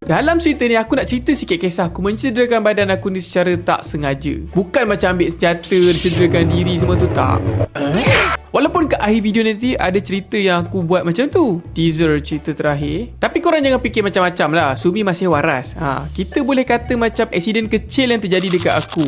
Dalam cerita ni aku nak cerita sikit kisah aku mencederakan badan aku ni secara tak sengaja. Bukan macam ambil senjata, cederakan diri semua tu, tak. Walaupun kat akhir video nanti ada cerita yang aku buat macam tu, teaser cerita terakhir. Tapi korang jangan fikir macam-macam lah, Sumi masih waras. Kita boleh kata macam aksiden kecil yang terjadi dekat aku.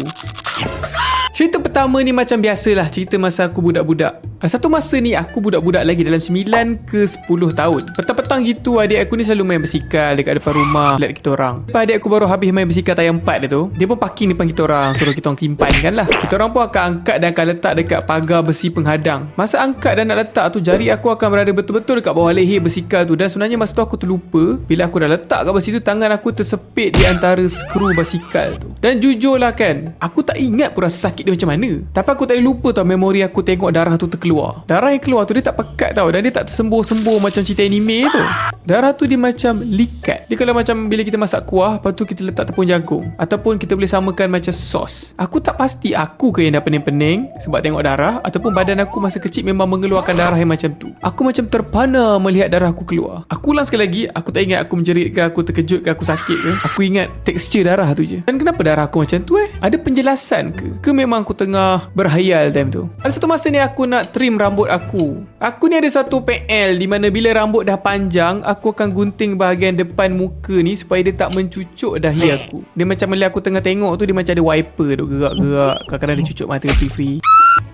Cerita pertama ni macam biasalah, cerita masa aku budak-budak. Satu masa ni aku budak-budak lagi dalam 9 ke 10 tahun. Petang-petang gitu adik aku ni selalu main bersikal dekat depan rumah flat kita orang. Lepas adik aku baru habis main bersikal tayar 4 dia tu, dia pun parking depan kita orang, suruh kita orang simpankan lah. Kita orang pun akan angkat dan akan letak dekat pagar besi penghadang. Masa angkat dan nak letak tu, jari aku akan berada betul-betul dekat bawah leher bersikal tu. Dan sebenarnya masa tu aku terlupa, bila aku dah letak kat besi tu, tangan aku tersepit di antara skru basikal tu. Dan jujurlah kan, aku tak ingat pun rasa sakit dia macam mana. Tapi aku tak boleh lupa tau memori aku tengok darah tu terkeluar. Darah yang keluar tu dia tak pekat tau, dan dia tak tersembur-sembur macam cerita anime tu. Darah tu dia macam likat. Dia kalau macam bila kita masak kuah, lepas tu kita letak tepung jagung, ataupun kita boleh samakan macam sos. Aku tak pasti aku ke yang dah pening-pening sebab tengok darah, ataupun badan aku masa kecil memang mengeluarkan darah yang macam tu. Aku macam terpana melihat darah aku keluar. Aku ulang sekali lagi, aku tak ingat aku menjerit ke, aku terkejut ke, aku sakit ke. Aku ingat tekstur darah tu je. Dan kenapa darah aku macam tu Ada penjelasan ke? Ke memang aku tengah berhayal time tu? Ada satu masa ni aku nak trim rambut aku. Aku ni ada satu PL di mana bila rambut dah panjang, aku akan gunting bahagian depan muka ni supaya dia tak mencucuk dahi aku. Dia macam bila aku tengah tengok tu, dia macam ada wiper tu gerak-gerak. Kadang-kadang dia cucuk mata free-free.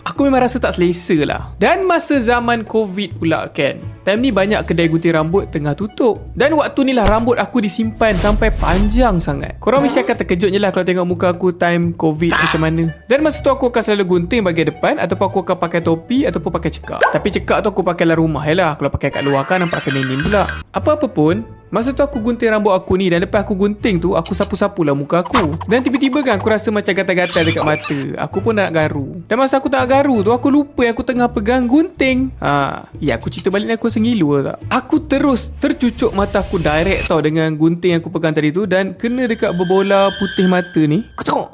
Aku memang rasa tak selesa lah. Dan masa zaman COVID pula kan, time ni banyak kedai gunting rambut tengah tutup. Dan waktu ni lah rambut aku disimpan sampai panjang sangat. Korang mesti akan terkejut je lah kalau tengok muka aku time COVID macam mana. Dan masa tu aku akan selalu gunting bahagian depan, ataupun aku akan pakai topi ataupun pakai cekak. Tapi cekak tu aku pakai dalam rumah lah. Kalau pakai kat luar kan nampak feminin pula. Apa-apa pun, masa tu aku gunting rambut aku ni, dan lepas aku gunting tu, aku sapu-sapu lah muka aku. Dan tiba-tiba kan aku rasa macam gatal-gatal dekat mata. Aku pun nak garu. Dan masa aku tak garu tu, aku lupa aku tengah pegang gunting. Ya, aku cerita balik ni aku sengilu tak. Aku terus tercucuk mata aku direct tau dengan gunting yang aku pegang tadi tu, dan kena dekat berbola putih mata ni. Aku tengok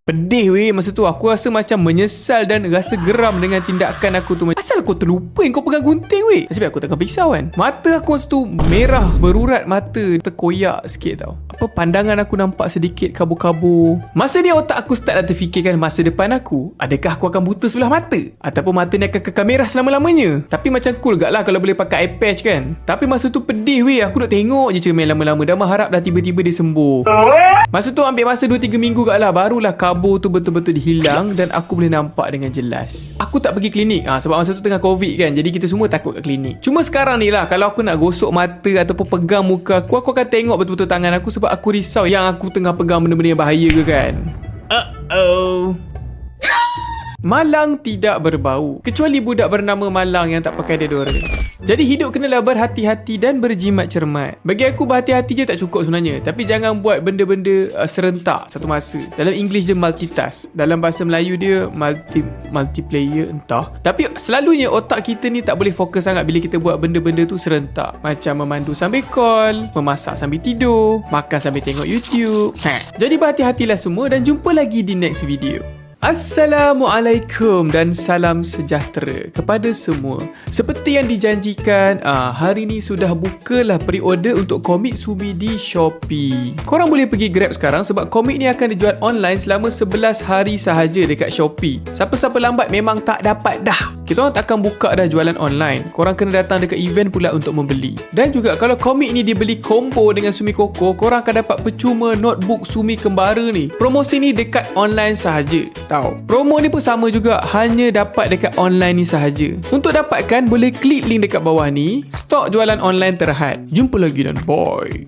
pedih weh. Masa tu aku rasa macam menyesal dan rasa geram dengan tindakan aku tu. Asal kau terlupa kau pegang gunting weh. Nasib aku takkan pisau kan. Mata aku masa tu merah, berurat mata, terkoyak sikit tau. Apa pandangan aku nampak sedikit kabur-kabur. Masa ni otak aku start dah terfikirkan masa depan aku. Adakah aku akan buta sebelah mata? Ataupun mata ni akan kekal merah selama-lamanya? Tapi macam cool gak lah kalau boleh pakai eye patch kan. Tapi masa tu pedih weh. Aku nak tengok je cermin lama-lama dan berharap dah tiba-tiba dia sembuh. Masa tu ambil masa 2-3 minggu gak lah, barulah kabur tu betul-betul dihilang dan aku boleh nampak dengan jelas. Aku tak pergi klinik sebab masa tu tengah COVID kan. Jadi kita semua takut kat klinik. Cuma sekarang ni lah, kalau aku nak gosok mata ataupun pegang muka aku akan tengok betul-betul tangan aku sebab aku risau yang aku tengah pegang benda-benda yang bahaya ke kan. Malang tidak berbau, kecuali budak bernama Malang yang tak pakai deodorant. Jadi hidup kenalah berhati-hati dan berjimat cermat. Bagi aku berhati-hati je tak cukup sebenarnya, tapi jangan buat benda-benda serentak satu masa. Dalam English dia multitask, dalam bahasa Melayu dia multiplayer entah. Tapi selalunya otak kita ni tak boleh fokus sangat bila kita buat benda-benda tu serentak. Macam memandu sambil call, memasak sambil tidur, makan sambil tengok YouTube. Jadi berhati-hatilah semua dan jumpa lagi di next video. Assalamualaikum dan salam sejahtera kepada semua. Seperti yang dijanjikan, hari ni sudah bukalah pre-order untuk komik Sumi di Shopee. Korang boleh pergi grab sekarang sebab komik ni akan dijual online selama 11 hari sahaja dekat Shopee. Siapa-siapa lambat memang tak dapat dah. Kita orang takkan buka dah jualan online. Korang kena datang dekat event pula untuk membeli. Dan juga kalau komik ni dibeli combo dengan Sumi Koko, korang akan dapat percuma notebook Sumi Kembara ni. Promosi ni dekat online sahaja. Tahu. Promo ni pun sama juga, hanya dapat dekat online ni sahaja. Untuk dapatkan boleh klik link dekat bawah ni. Stok jualan online terhad. Jumpa lagi dan bye.